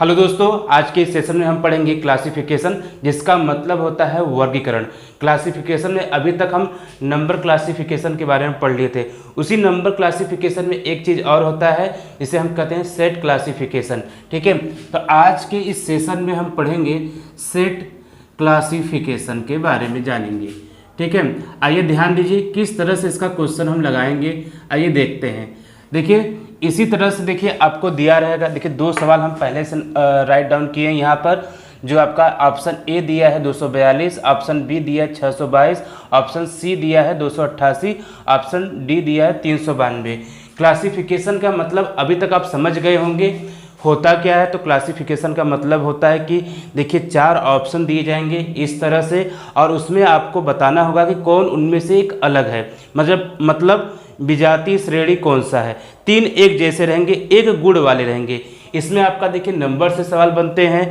Hello दोस्तों, आज के इस सेशन में हम पढ़ेंगे क्लासिफिकेशन, जिसका मतलब होता है वर्गीकरण। क्लासिफिकेशन में अभी तक हम नंबर क्लासिफिकेशन के बारे में पढ़ लिए थे। उसी नंबर क्लासिफिकेशन में एक चीज़ और होता है जिसे हम कहते हैं सेट क्लासिफिकेशन। ठीक है, तो आज के इस सेशन में हम पढ़ेंगे सेट क्लासिफिकेशन के बारे में जानेंगे। ठीक है, आइए ध्यान दीजिए किस तरह से इसका क्वेश्चन हम लगाएंगे। आइए देखते हैं। देखिए इसी तरह से देखिए आपको दिया रहेगा। देखिए दो सवाल हम पहले से राइट डाउन किए हैं यहाँ पर। जो आपका ऑप्शन ए दिया है 242, ऑप्शन बी दिया है 622, ऑप्शन सी दिया है 288, ऑप्शन डी दिया है 392। क्लासिफिकेशन का मतलब अभी तक आप समझ गए होंगे होता क्या है। तो क्लासिफिकेशन का मतलब होता है कि देखिए चार ऑप्शन दिए जाएंगे इस तरह से, और उसमें आपको बताना होगा कि कौन उनमें से एक अलग है। मतलब विजातीय श्रेणी कौन सा है। तीन एक जैसे रहेंगे, एक गुण वाले रहेंगे। इसमें आपका देखिए नंबर से सवाल बनते हैं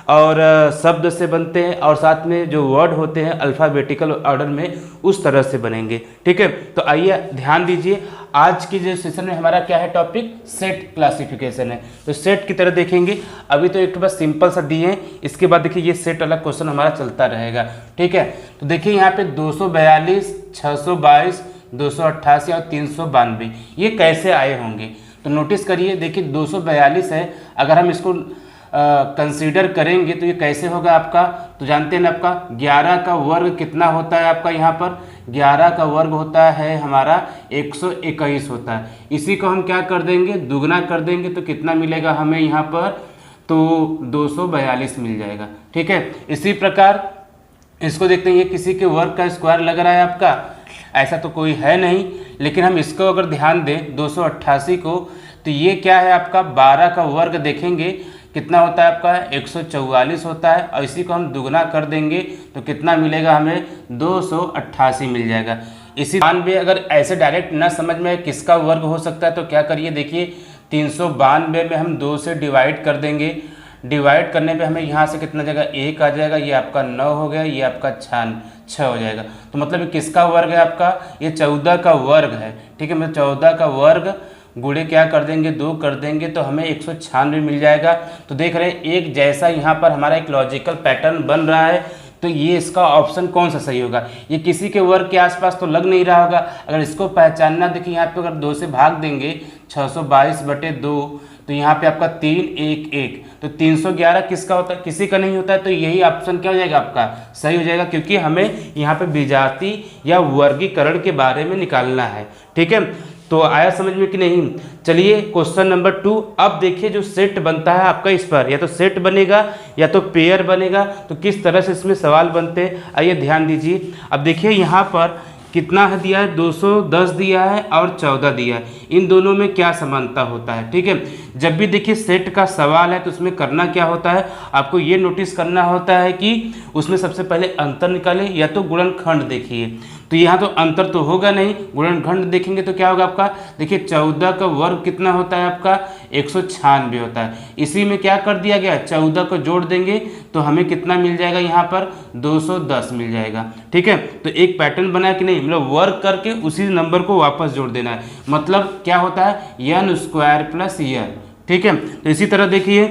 और शब्द से बनते हैं, और साथ में जो वर्ड होते हैं अल्फ़ाबेटिकल ऑर्डर में उस तरह से बनेंगे। ठीक है, तो आइए ध्यान दीजिए आज की जो सेशन में हमारा क्या है टॉपिक, सेट क्लासिफिकेशन है। तो सेट की तरह देखेंगे। अभी तो एक बस सिंपल सा दिए हैं, इसके बाद देखिए ये सेट वाला क्वेश्चन हमारा चलता रहेगा। ठीक है, तो देखिए यहाँ पे 242, 622, 288 और 392 ये कैसे आए होंगे। तो नोटिस करिए, देखिए 242 है, अगर हम इसको कंसीडर करेंगे तो ये कैसे होगा आपका। तो जानते हैं ना आपका 11 का वर्ग कितना होता है आपका। यहाँ पर 11 का वर्ग होता है हमारा 121 होता है। इसी को हम क्या कर देंगे, दुगना कर देंगे तो कितना मिलेगा हमें यहाँ पर, तो 242 मिल जाएगा। ठीक है, इसी प्रकार इसको देखते हैं, ये किसी के वर्ग का स्क्वायर लग रहा है आपका, ऐसा तो कोई है नहीं। लेकिन हम इसको अगर ध्यान दें 288 को, तो ये क्या है आपका 12 का वर्ग देखेंगे कितना होता है आपका 144 होता है, और इसी को हम दुगना कर देंगे तो कितना मिलेगा हमें 288 मिल जाएगा। इसी 92 अगर ऐसे डायरेक्ट ना समझ में किसका वर्ग हो सकता है तो क्या करिए, देखिए 392 में हम 2 से डिवाइड कर देंगे। डिवाइड करने पे हमें यहाँ से कितना जाएगा, 1 आ जाएगा, ये आपका 9 हो गया, ये आपका 6 हो जाएगा। तो मतलब किसका वर्ग है आपका, ये 14 का वर्ग है। ठीक है, मतलब 14 का वर्ग गुणे क्या कर देंगे, 2 कर देंगे तो हमें 196 मिल जाएगा। तो देख रहे हैं एक जैसा यहाँ पर हमारा एक लॉजिकल पैटर्न बन रहा है। तो ये इसका ऑप्शन कौन सा सही होगा, ये किसी के वर्ग के आसपास तो लग नहीं रहा होगा। अगर इसको पहचानना, देखिए यहाँ पे अगर 2 से भाग देंगे 622/2, तो यहाँ पे आपका 3 1 1, तो 311 किसका होता है, किसी का नहीं होता है। तो यही ऑप्शन क्या हो जाएगा आपका, सही हो जाएगा, क्योंकि हमें यहाँ पे विजाति या वर्गीकरण के बारे में निकालना है। ठीक है, तो आया समझ में कि नहीं। चलिए क्वेश्चन नंबर 2। अब देखिए जो सेट बनता है आपका, इस पर या तो सेट बनेगा या तो पेयर बनेगा। तो किस तरह से इसमें सवाल बनते हैं आइए ध्यान दीजिए। अब देखिए यहाँ पर कितना है दिया है, 210 दिया है और 14 दिया है। इन दोनों में क्या समानता होता है। ठीक है, जब भी देखिए सेट का सवाल है तो उसमें करना क्या होता है, आपको ये नोटिस करना होता है कि उसमें सबसे पहले अंतर निकालें या तो गुणनखंड देखिए। तो यहाँ तो अंतर तो होगा नहीं, गुणनखंड देखेंगे तो क्या होगा आपका, देखिए 14 का वर्ग कितना होता है आपका 196 होता है। इसी में क्या कर दिया गया, 14 को जोड़ देंगे तो हमें कितना मिल जाएगा यहाँ पर 210 मिल जाएगा। ठीक है, तो एक पैटर्न बना कि नहीं, मतलब वर्क करके उसी नंबर को वापस जोड़ देना है। मतलब क्या होता है n² + n। ठीक है, तो इसी तरह देखिए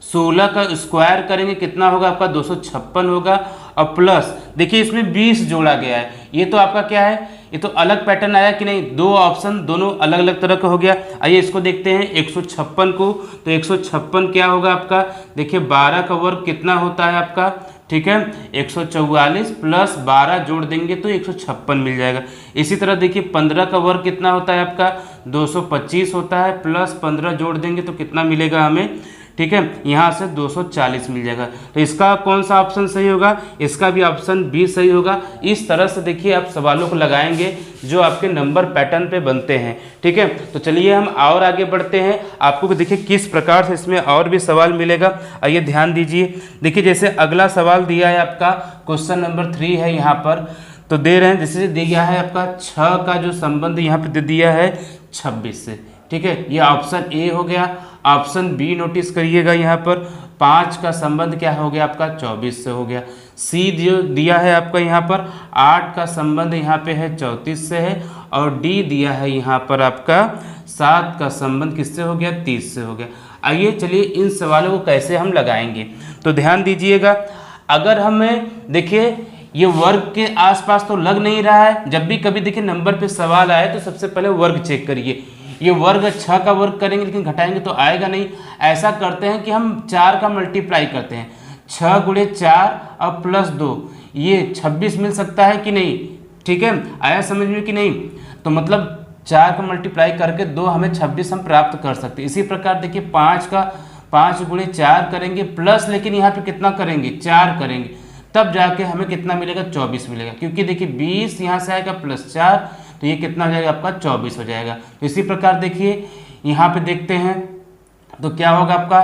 16 का स्क्वायर करेंगे कितना होगा आपका 256 होगा, और प्लस देखिए इसमें 20 जोड़ा गया है। ये तो आपका क्या है, ये तो अलग पैटर्न आया कि नहीं, दो ऑप्शन दोनों अलग अलग तरह का हो गया। आइए इसको देखते हैं 156 को। तो 156 क्या होगा आपका, देखिए 12 का वर्ग कितना होता है आपका, ठीक है 144 + 12 जोड़ देंगे तो 156 मिल जाएगा। इसी तरह देखिए 15 का वर्ग कितना होता है आपका 225 होता है, प्लस 15 जोड़ देंगे तो कितना मिलेगा हमें, ठीक है यहाँ से 240 मिल जाएगा। तो इसका कौन सा ऑप्शन सही होगा, इसका भी ऑप्शन बी सही होगा। इस तरह से देखिए आप सवालों को लगाएंगे जो आपके नंबर पैटर्न पे बनते हैं। ठीक है, तो चलिए हम और आगे बढ़ते हैं। आपको देखिए किस प्रकार से इसमें और भी सवाल मिलेगा, आइए ध्यान दीजिए। देखिए जैसे अगला सवाल दिया है आपका क्वेश्चन नंबर 3 है यहाँ पर, तो दे रहे हैं जैसे दिया है आपका 6 का जो संबंध यहाँ पे दे दिया है 26 से। ठीक है, ये ऑप्शन ए हो गया। ऑप्शन बी नोटिस करिएगा, यहाँ पर 5 का संबंध क्या हो गया आपका 24 से हो गया। सी जो दिया है आपका यहाँ पर 8 का संबंध यहाँ पे है 34 से है, और डी दिया है यहाँ पर आपका 7 का संबंध किससे हो गया 30 से हो गया। आइए चलिए इन सवालों को कैसे हम लगाएंगे। तो ध्यान दीजिएगा, अगर हमें देखिए ये वर्ग के आसपास तो लग नहीं रहा है, जब भी कभी देखिए नंबर पे सवाल आए तो सबसे पहले वर्ग चेक करिए। ये वर्ग 6 का वर्ग करेंगे लेकिन घटाएंगे तो आएगा नहीं। ऐसा करते हैं कि हम 4 का मल्टीप्लाई करते हैं, 6 गुणे 4 और प्लस 2, ये 26 मिल सकता है कि नहीं। ठीक है, आया समझ में कि नहीं। तो मतलब 4 का मल्टीप्लाई करके 2 हमें 26 हम प्राप्त कर सकते हैं। इसी प्रकार देखिए 5 गुणे 4 करेंगे प्लस, लेकिन यहाँ पे कितना करेंगे 4 करेंगे, तब जाके हमें कितना मिलेगा 24 मिलेगा, क्योंकि देखिए 20 यहाँ से आएगा प्लस 4 तो ये कितना हो जाएगा आपका 24 हो जाएगा। तो इसी प्रकार देखिए यहाँ पे देखते हैं तो क्या होगा आपका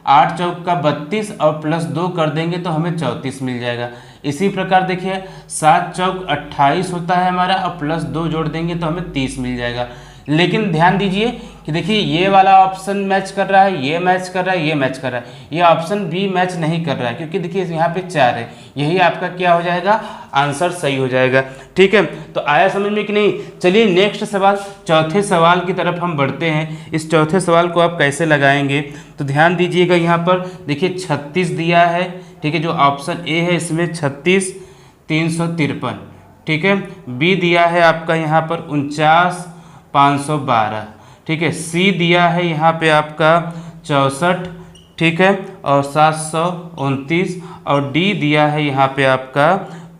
8 चौक का 32 और प्लस 2 कर देंगे तो हमें 34 मिल जाएगा। इसी प्रकार देखिए 7 चौक 28 होता है हमारा और प्लस 2 जोड़ देंगे तो हमें 30 मिल जाएगा। लेकिन ध्यान दीजिए कि देखिए ये वाला ऑप्शन मैच कर रहा है, ये मैच कर रहा है, ये मैच कर रहा है, ये ऑप्शन बी मैच नहीं कर रहा है, क्योंकि देखिए यहाँ पे 4 है, यही आपका क्या हो जाएगा आंसर सही हो जाएगा। ठीक है, तो आया समझ में कि नहीं। चलिए नेक्स्ट सवाल, चौथे सवाल की तरफ हम बढ़ते हैं। इस चौथे सवाल को आप कैसे लगाएंगे तो ध्यान दीजिएगा, यहाँ पर देखिए 36 दिया है। ठीक है, जो ऑप्शन ए है इसमें 36 353। ठीक है, बी दिया है आपका यहाँ पर 49 512। ठीक है, सी दिया है यहाँ पे आपका 64। ठीक है, और 729, और डी दिया है यहाँ पे आपका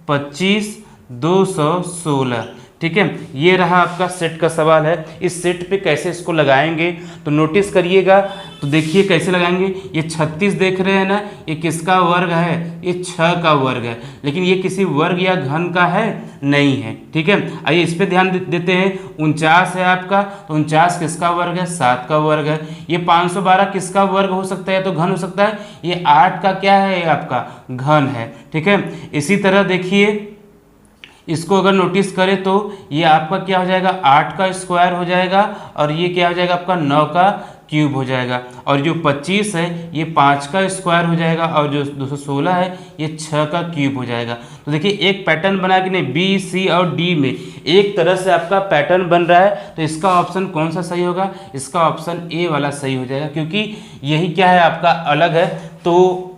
25 216। ठीक है, ये रहा आपका सेट का सवाल है। इस सेट पे कैसे इसको लगाएंगे तो नोटिस करिएगा। तो देखिए कैसे लगाएंगे, ये 36 देख रहे हैं ना, ये किसका वर्ग है, ये 6 का वर्ग है, लेकिन ये किसी वर्ग या घन का है नहीं है। ठीक है, आइए इस पे ध्यान देते हैं। 49 है आपका, तो 49 किसका वर्ग है, 7 का वर्ग है। ये 512 किसका वर्ग हो सकता है, तो घन हो सकता है। ये 8 का क्या है, ये आपका घन है। ठीक है, इसी तरह देखिए इसको अगर नोटिस करें तो ये आपका क्या हो जाएगा 8 का स्क्वायर हो जाएगा, और ये क्या हो जाएगा आपका 9 का क्यूब हो जाएगा, और जो 25 है ये 5 का स्क्वायर हो जाएगा, और जो 216 है ये 6 का क्यूब हो जाएगा। तो देखिए एक पैटर्न बना कि नहीं, बी सी और डी में एक तरह से आपका पैटर्न बन रहा है। तो इसका ऑप्शन कौन सा सही होगा, इसका ऑप्शन ए वाला सही हो जाएगा, क्योंकि यही क्या है आपका अलग है। तो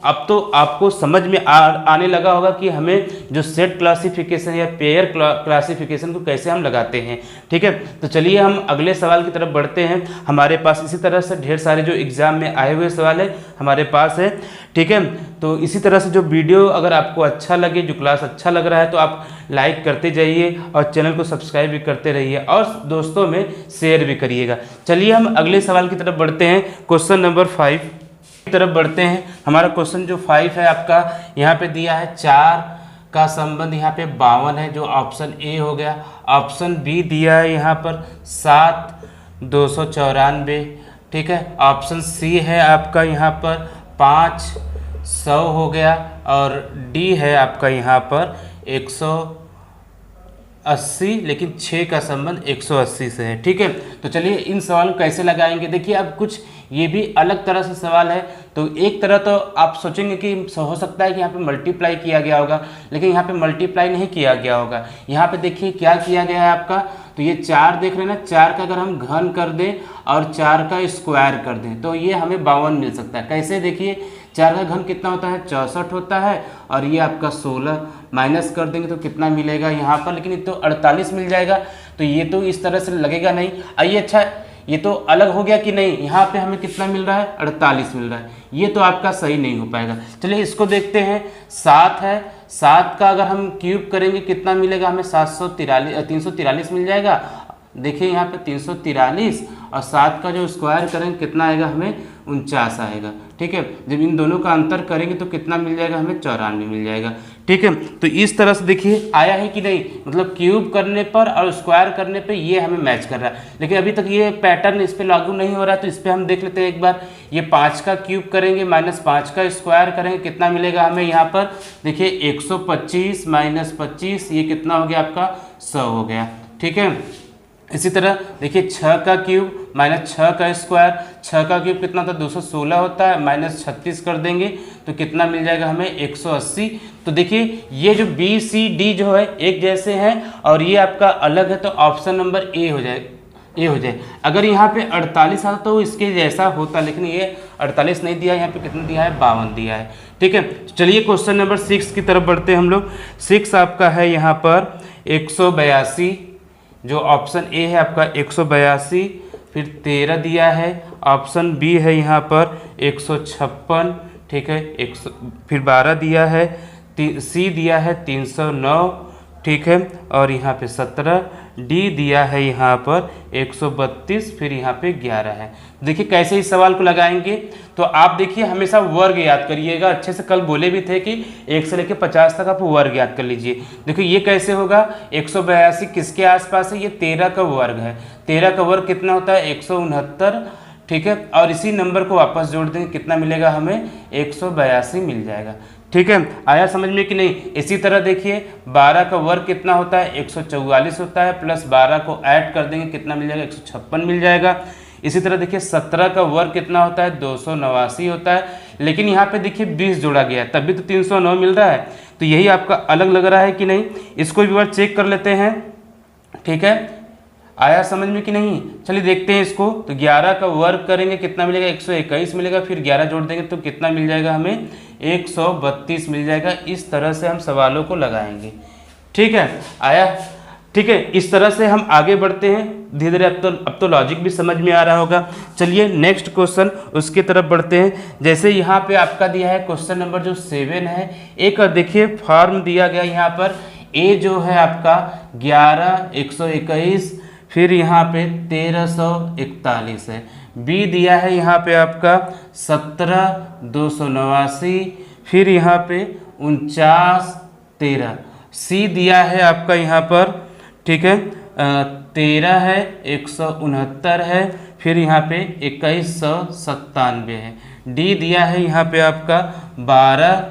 अब तो आपको समझ में आने लगा होगा कि हमें जो सेट क्लासिफिकेशन या पेयर क्लासिफिकेशन को कैसे हम लगाते हैं। ठीक है, तो चलिए हम अगले सवाल की तरफ बढ़ते हैं। हमारे पास इसी तरह से ढेर सारे जो एग्जाम में आए हुए सवाल है हमारे पास है। ठीक है, तो इसी तरह से जो वीडियो अगर आपको अच्छा लगे, जो क्लास अच्छा लग रहा है, तो आप लाइक करते जाइए और चैनल को सब्सक्राइब भी करते रहिए और दोस्तों में शेयर भी करिएगा। चलिए हम अगले सवाल की तरफ बढ़ते हैं, क्वेश्चन नंबर 5 की तरफ बढ़ते हैं। हमारा क्वेश्चन जो 5 है आपका, यहाँ पे दिया है 4 का संबंध यहाँ पे 52 है, जो ऑप्शन ए हो गया। ऑप्शन बी दिया है यहाँ पर 7 294। ठीक है, ऑप्शन सी है आपका यहाँ पर 5 100 हो गया, और डी है आपका यहाँ पर 180, लेकिन 6 का संबंध 180 से है। ठीक है, तो चलिए इन सवाल को कैसे लगाएंगे। देखिए अब कुछ ये भी अलग तरह से सवाल है। तो एक तरह तो आप सोचेंगे कि हो सकता है कि यहाँ पे मल्टीप्लाई किया गया होगा, लेकिन यहाँ पे मल्टीप्लाई नहीं किया गया होगा। यहाँ पे देखिए क्या किया गया है आपका, तो ये 4 देख रहे हैं ना, 4 का अगर हम घन कर दें और 4 का स्क्वायर कर दें तो ये हमें 52 मिल सकता है। कैसे, देखिए 4 का घन कितना होता है 64 होता है, और ये आपका 16 माइनस कर देंगे तो कितना मिलेगा यहाँ पर, लेकिन ये तो 48 मिल जाएगा। तो ये तो इस तरह से लगेगा नहीं। आइए अच्छा ये तो अलग हो गया कि नहीं, यहाँ पे हमें कितना मिल रहा है 48 मिल रहा है, ये तो आपका सही नहीं हो पाएगा। चलिए इसको देखते हैं। 7 है, 7 का अगर हम क्यूब करेंगे कितना मिलेगा हमें 343 मिल जाएगा। देखिए यहाँ पे 343, और 7 का जो स्क्वायर करेंगे कितना आएगा हमें 49 आएगा। ठीक है, जब इन दोनों का अंतर करेंगे तो कितना मिल जाएगा हमें 94 मिल जाएगा। ठीक है, तो इस तरह से देखिए आया है कि नहीं, मतलब क्यूब करने पर और स्क्वायर करने पे ये हमें मैच कर रहा है, लेकिन अभी तक ये पैटर्न इस पे लागू नहीं हो रहा है। तो इस पे हम देख लेते हैं एक बार। ये 5 का क्यूब करेंगे माइनस 5 का स्क्वायर करेंगे, कितना मिलेगा हमें यहाँ पर, देखिए 125 माइनस 25, ये कितना हो गया आपका 100 हो गया। ठीक है, इसी तरह देखिए 6 का क्यूब माइनस 6 का स्क्वायर, 6 का क्यूब कितना था 216 होता है, माइनस 36 कर देंगे तो कितना मिल जाएगा हमें 180। तो देखिए ये जो B C D जो है एक जैसे हैं और ये आपका अलग है, तो ऑप्शन नंबर ए हो जाएगा। ए हो जाए। अगर यहाँ पे 48 आता तो इसके जैसा होता, लेकिन ये 48 नहीं दिया, यहाँ पे कितना दिया है 52 दिया है। ठीक है, चलिए क्वेश्चन नंबर 6 की तरफ बढ़ते हैं हम लोग। 6 आपका है यहाँ पर 182, जो ऑप्शन ए है आपका 182, फिर 13 दिया है, ऑप्शन बी है यहाँ पर 156, ठीक है, 100, फिर 12 दिया है, सी दिया है 309, ठीक है, और यहाँ पे 17, डी दिया है यहाँ पर 132, फिर यहाँ पे 11 है। देखिए कैसे इस सवाल को लगाएंगे, तो आप देखिए हमेशा वर्ग याद करिएगा अच्छे से। कल बोले भी थे कि 1 से लेकर 50 तक आप वर्ग याद कर लीजिए। देखिए ये कैसे होगा, 182 किसके आसपास है, ये 13 का वर्ग है। 13 का वर्ग कितना होता है 169, ठीक है, और इसी नंबर को वापस जोड़ देंगे, कितना मिलेगा हमें 182 मिल जाएगा। ठीक है, आया समझ में कि नहीं। इसी तरह देखिए 12 का वर्ग कितना होता है 144 होता है, प्लस 12 को ऐड कर देंगे कितना मिल जाएगा 156 मिल जाएगा। इसी तरह देखिए 17 का वर्ग कितना होता है 289 होता है, लेकिन यहाँ पे देखिए 20 जोड़ा गया है तभी तो 309 मिल रहा है। तो यही आपका अलग लग रहा है कि नहीं, इसको भी बार चेक कर लेते हैं। ठीक है, आया समझ में कि नहीं। चलिए देखते हैं इसको। तो 11 का वर्ग करेंगे कितना मिलेगा 121 मिलेगा, फिर 11 जोड़ देंगे तो कितना मिल जाएगा हमें 132 मिल जाएगा। इस तरह से हम सवालों को लगाएंगे। ठीक है, आया। ठीक है, इस तरह से हम आगे बढ़ते हैं धीरे धीरे। अब तो लॉजिक भी समझ में आ रहा होगा। चलिए नेक्स्ट क्वेश्चन उसकी तरफ बढ़ते हैं। जैसे यहाँ पे आपका दिया है क्वेश्चन नंबर जो 7 है, एक देखिए फॉर्म दिया गया यहाँ पर। ए जो है आपका 11 121, फिर यहाँ पे 1341 है। बी दिया है यहाँ पे आपका 17 289, फिर यहाँ पे 49 13। सी दिया है आपका यहाँ पर, ठीक है, 13 है, 169 है, फिर यहाँ पे 2197 है। डी दिया है यहाँ पे आपका 12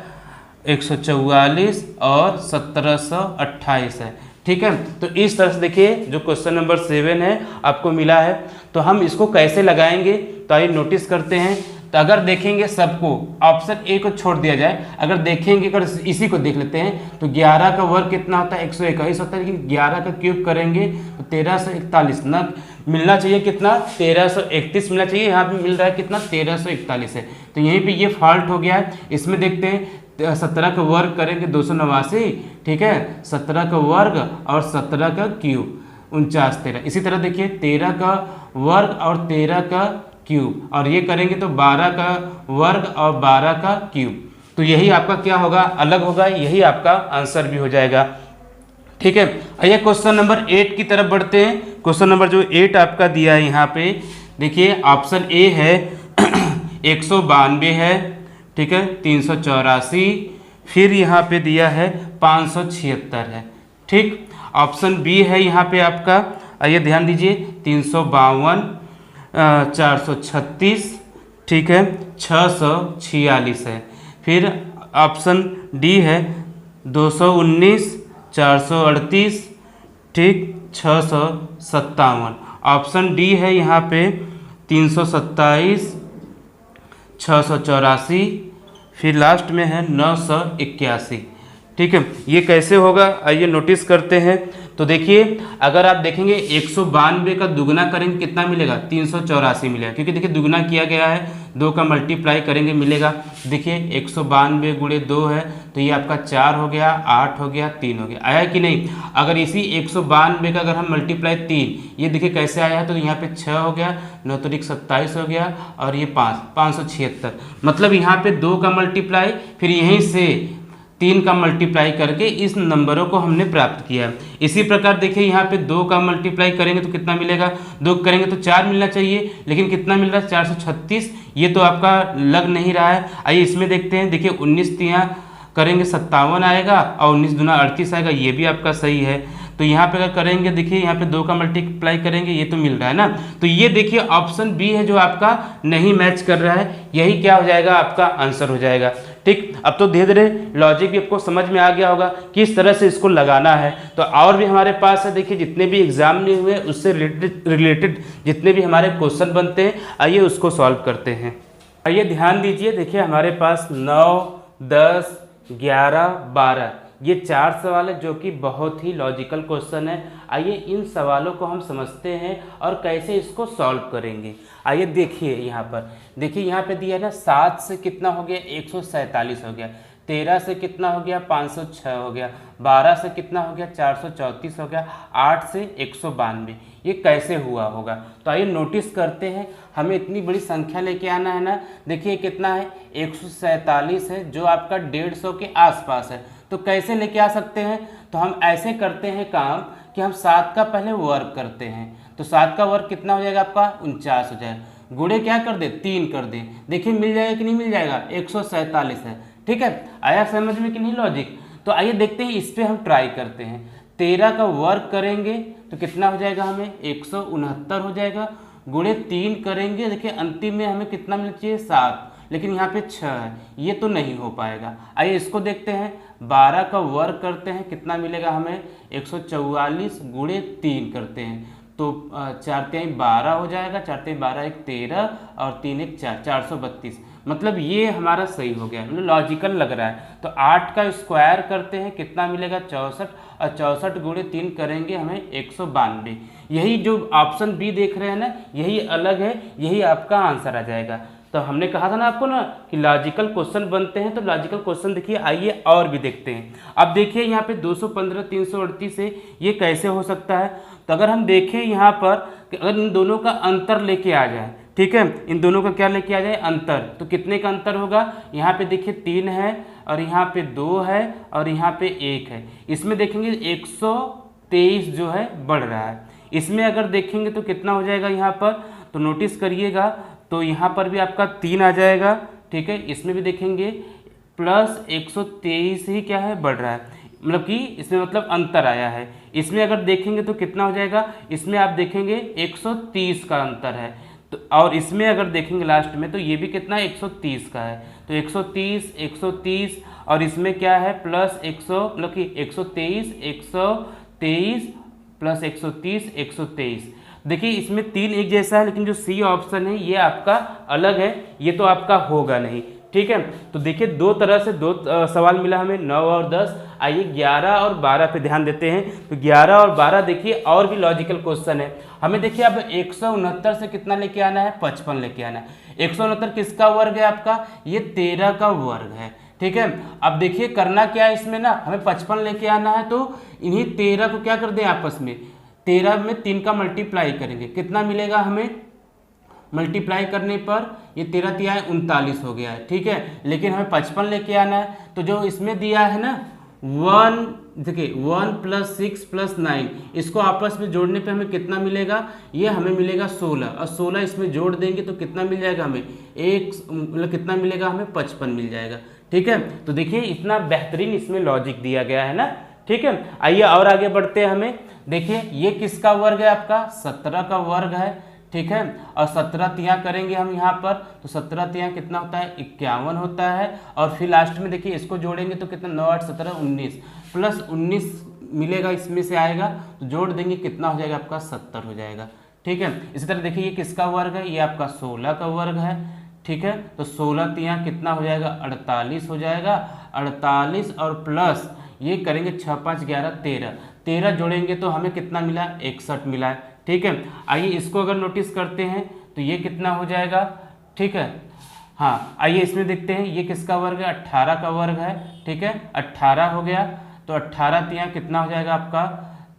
144 और 1728 है। ठीक है, तो इस तरह से देखिए जो क्वेश्चन नंबर 7 है आपको मिला है, तो हम इसको कैसे लगाएंगे तो आइए नोटिस करते हैं। तो अगर देखेंगे सबको, ऑप्शन ए को छोड़ दिया जाए, अगर देखेंगे, अगर इसी को देख लेते हैं तो 11 का वर्ग कितना होता है 121 होता है, लेकिन 11 का क्यूब करेंगे तो 1341 ना मिलना चाहिए, कितना 1331 मिलना चाहिए, यहाँ पे मिल रहा है कितना 1341 है। तो यहीं पे ये फॉल्ट हो गया है। इसमें देखते हैं 17 का वर्ग करेंगे 289, ठीक है, 17 का वर्ग और 17 का क्यूब 49 13। इसी तरह देखिए 13 का वर्ग और 13 का क्यूब, और ये करेंगे तो 12 का वर्ग और 12 का क्यूब। तो यही आपका क्या होगा, अलग होगा, यही आपका आंसर भी हो जाएगा। ठीक है, आइए क्वेश्चन नंबर 8 की तरफ बढ़ते हैं। क्वेश्चन नंबर जो 8 आपका दिया है यहाँ पे, देखिए ऑप्शन ए है 192 है, ठीक है, 384, फिर यहाँ पे दिया है 576 है। ठीक, ऑप्शन बी है यहाँ पे आपका, आइए ध्यान दीजिए 352, 436, ठीक है, 646 है। फिर ऑप्शन डी है 219, 438, ठीक, 657। ऑप्शन डी है यहाँ पे 327, 684, फिर लास्ट में है 981। ठीक है, ये कैसे होगा आइए नोटिस करते हैं। तो देखिए अगर आप देखेंगे 192 का दुगना करेंगे कितना मिलेगा 384 मिलेगा, क्योंकि देखिए दुगना किया गया है, 2 का मल्टीप्लाई करेंगे मिलेगा। देखिए 192 गुणे 2 है तो ये आपका 4 हो गया, 8 हो गया, 3 हो गया। आया कि नहीं। अगर इसी 192 का अगर हम मल्टीप्लाई 3, ये देखिए कैसे आया है, तो यहाँ पे 6 हो गया, 9 3 27 हो गया, और ये 576। मतलब यहाँ पे 2 का मल्टीप्लाई, फिर यहीं से 3 का मल्टीप्लाई करके इस नंबरों को हमने प्राप्त किया है। इसी प्रकार देखिए यहाँ पे 2 का मल्टीप्लाई करेंगे तो कितना मिलेगा, 2 करेंगे तो 4 मिलना चाहिए, लेकिन कितना मिल रहा है 436। ये तो आपका लग नहीं रहा है। आइए इसमें देखते हैं। देखिए 19 3 करेंगे 57 आएगा, और 19 दूना 38 आएगा, ये भी आपका सही है। तो यहाँ पे अगर करेंगे, देखिए यहाँ पे 2 का मल्टीप्लाई करेंगे, ये तो मिल रहा है ना। तो ये देखिए ऑप्शन बी है जो आपका नहीं मैच कर रहा है, यही क्या हो जाएगा आपका आंसर हो जाएगा। ठीक, अब तो धीरे धीरे लॉजिक भी आपको समझ में आ गया होगा किस तरह से इसको लगाना है। तो और भी हमारे पास है, देखिए जितने भी एग्जाम में हुए उससे रिलेटेड जितने भी हमारे क्वेश्चन बनते हैं, आइए उसको सॉल्व करते हैं। आइए ध्यान दीजिए, देखिए हमारे पास 9 10 11 12 ये 4 सवाल है जो कि बहुत ही लॉजिकल क्वेश्चन है। आइए इन सवालों को हम समझते हैं और कैसे इसको सॉल्व करेंगे। आइए देखिए यहाँ पर, देखिए यहाँ पे दिया है ना 7 से कितना हो गया 147 हो गया, 13 से कितना हो गया 506 हो गया, 12 से कितना हो गया 434 हो गया, 8 से 192। ये कैसे हुआ होगा? तो आइए नोटिस करते हैं। हमें इतनी बड़ी संख्या लेके आना है ना। देखिए कितना है 147 है जो आपका 150 के आसपास है। तो कैसे लेके आ सकते हैं? तो हम ऐसे करते हैं काम कि हम 7 का पहले वर्ग करते हैं। तो 7 का वर्ग कितना हो जाएगा आपका 49 हो जाएगा। गुणे क्या कर दे 3 कर दे। देखिए मिल जाएगा कि नहीं मिल जाएगा, 147 है। ठीक है, आया समझ में कि नहीं लॉजिक? तो आइए देखते हैं, इस पर हम ट्राई करते हैं। 13 का वर्ग करेंगे तो कितना हो जाएगा, हमें 169 हो जाएगा। गुणे 3 करेंगे, देखिए अंतिम में हमें कितना मिलना चाहिए 7, लेकिन यहाँ पे 6 है, ये तो नहीं हो पाएगा। आइए इसको देखते हैं। 12 का वर्ग करते हैं, कितना मिलेगा हमें 144 गुणे 3 करते हैं तो 4 3 12 हो जाएगा, 4 3 12 1 13 और 3 1 4, 432। मतलब ये हमारा सही हो गया, मतलब लॉजिकल लग रहा है। तो 8 का स्क्वायर करते हैं, कितना मिलेगा 64 और 64 गुणे 3 करेंगे हमें 192। यही जो ऑप्शन बी देख रहे हैं ना, यही अलग है, यही आपका आंसर आ जाएगा। तो हमने कहा था ना आपको ना कि लॉजिकल क्वेश्चन बनते हैं। तो लॉजिकल क्वेश्चन देखिए, आइए और भी देखते हैं। अब देखिए यहाँ पे 215 338 से ये कैसे हो सकता है? तो अगर हम देखें यहाँ पर कि अगर इन दोनों का अंतर लेके आ जाए, ठीक है, इन दोनों का क्या लेके आ जाए अंतर, तो कितने का अंतर होगा? यहाँ पे देखिए 3 है और यहाँ पे 2 है और यहाँ पे 1 है। इसमें देखेंगे 123 जो है बढ़ रहा है। इसमें अगर देखेंगे तो कितना हो जाएगा यहाँ पर, तो नोटिस करिएगा, तो यहाँ पर भी आपका 3 आ जाएगा। ठीक है, इसमें भी देखेंगे प्लस 123 ही क्या है बढ़ रहा है, मतलब कि इसमें मतलब अंतर आया है। इसमें अगर देखेंगे तो कितना हो जाएगा, इसमें आप देखेंगे 130 का अंतर है। तो और इसमें अगर देखेंगे लास्ट में तो ये भी कितना 130 का है। तो 130 130 और इसमें क्या है प्लस 100, मतलब कि 123 123 प्लस 130 123। देखिए इसमें 3 एक जैसा है, लेकिन जो सी ऑप्शन है ये आपका अलग है, ये तो आपका होगा नहीं। ठीक है, तो देखिए दो तरह से दो सवाल मिला हमें, 9 और 10। आइए 11 और 12 पे ध्यान देते हैं। तो 11 और 12 देखिए और भी लॉजिकल क्वेश्चन है। हमें देखिए अब 169 से कितना लेके आना है 55 लेके आना है। 169 किसका वर्ग है आपका, ये 13 का वर्ग है। ठीक है, अब देखिए करना क्या है इसमें ना, हमें 55 लेके आना है। तो इन्हीं 13 को क्या कर दें आपस में, 13 में 3 का मल्टीप्लाई करेंगे, कितना मिलेगा हमें, मल्टीप्लाई करने पर ये 13 तिया 39 हो गया है। ठीक है, लेकिन हमें 55 लेके आना है। तो जो इसमें दिया है ना 1, देखिए 1 + 6 + 9, इसको आपस में जोड़ने पे हमें कितना मिलेगा, ये हमें मिलेगा 16 और 16 इसमें जोड़ देंगे तो कितना मिल जाएगा हमें, एक मतलब कितना मिलेगा हमें 55 मिल जाएगा। ठीक है, तो देखिए इतना बेहतरीन इसमें लॉजिक दिया गया है ना। ठीक है, आइए और आगे बढ़ते हैं। हमें देखिए ये किसका वर्ग है आपका, 17 का वर्ग है। ठीक है, और 17 तिया करेंगे हम यहाँ पर, तो 17 तिया कितना होता है 51 होता है। और फिर लास्ट में देखिए इसको जोड़ेंगे तो कितना 9 8 17 19 प्लस 19 मिलेगा, इसमें से आएगा तो जोड़ देंगे कितना हो जाएगा आपका 70 हो जाएगा। ठीक है, इसी तरह देखिए ये किसका वर्ग है, ये आपका 16 का वर्ग है। ठीक है, तो 16 तिया कितना हो जाएगा 48 हो जाएगा। 48 और प्लस ये करेंगे 6 5 11 13, 13 जोड़ेंगे तो हमें कितना मिला 61 मिला है। ठीक है, आइए इसको अगर नोटिस करते हैं तो ये कितना हो जाएगा। ठीक है, हाँ आइए इसमें देखते हैं ये किसका वर्ग है, 18 का वर्ग है। ठीक है, 18 हो गया, तो 18 तिया कितना हो जाएगा आपका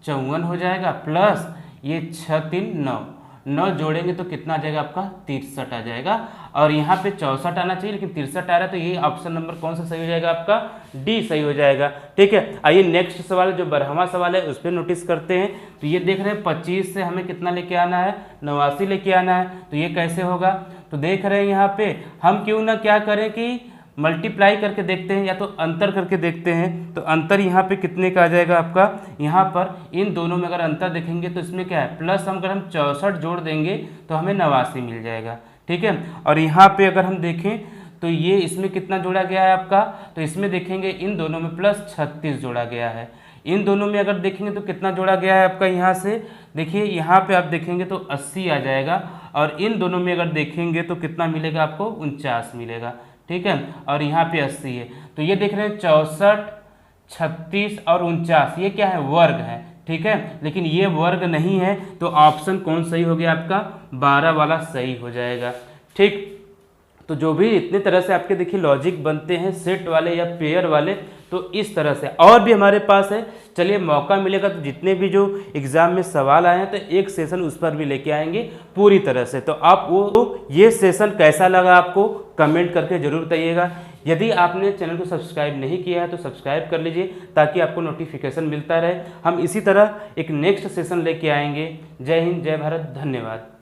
54 हो जाएगा, प्लस ये 6 3 9, 9 जोड़ेंगे तो कितना आ जाएगा आपका 63 आ जाएगा। और यहाँ पे 64 आना चाहिए, लेकिन 63 आ रहा है, तो ये ऑप्शन नंबर कौन सा सही हो जाएगा आपका, डी सही हो जाएगा। ठीक है, आइए नेक्स्ट सवाल जो 12वां सवाल है उस पर नोटिस करते हैं। तो ये देख रहे हैं 25 से हमें कितना लेके आना है 89 लेके आना है। तो ये कैसे होगा, तो देख रहे हैं यहाँ पे हम क्यों ना क्या करें कि मल्टीप्लाई करके देखते हैं या तो अंतर करके देखते हैं। तो अंतर यहाँ पे कितने का आ जाएगा आपका, यहाँ पर इन दोनों में अगर अंतर देखेंगे तो इसमें क्या है प्लस, हम अगर हम 64 जोड़ देंगे तो हमें 89 मिल जाएगा। ठीक है, और यहाँ पे अगर हम देखें तो ये इसमें कितना जोड़ा गया है आपका, तो इसमें देखेंगे इन दोनों में प्लस 36 जोड़ा गया है। इन दोनों में अगर देखेंगे तो कितना जोड़ा गया है आपका, यहाँ से देखिए यहाँ पे आप देखेंगे तो 80 आ जाएगा। और इन दोनों में अगर देखेंगे तो कितना मिलेगा आपको 49 मिलेगा। ठीक है, और यहाँ पे 80 है। तो ये देख रहे हैं 64 36 और 49, ये क्या है, वर्ग है, ठीक है। लेकिन ये वर्ग नहीं है, तो ऑप्शन कौन सही हो गया आपका, 12 वाला सही हो जाएगा, ठीक। तो जो भी इतने तरह से आपके देखिए लॉजिक बनते हैं सेट वाले या पेयर वाले, तो इस तरह से और भी हमारे पास है। चलिए मौका मिलेगा तो जितने भी जो एग्ज़ाम में सवाल आए हैं तो एक सेशन उस पर भी लेके आएंगे पूरी तरह से। तो आप वो ये सेशन कैसा लगा आपको कमेंट करके ज़रूर बताइएगा। यदि आपने चैनल को सब्सक्राइब नहीं किया है तो सब्सक्राइब कर लीजिए ताकि आपको नोटिफिकेशन मिलता रहे। हम इसी तरह एक नेक्स्ट सेशन लेके आएंगे। जय हिंद, जय भारत, धन्यवाद।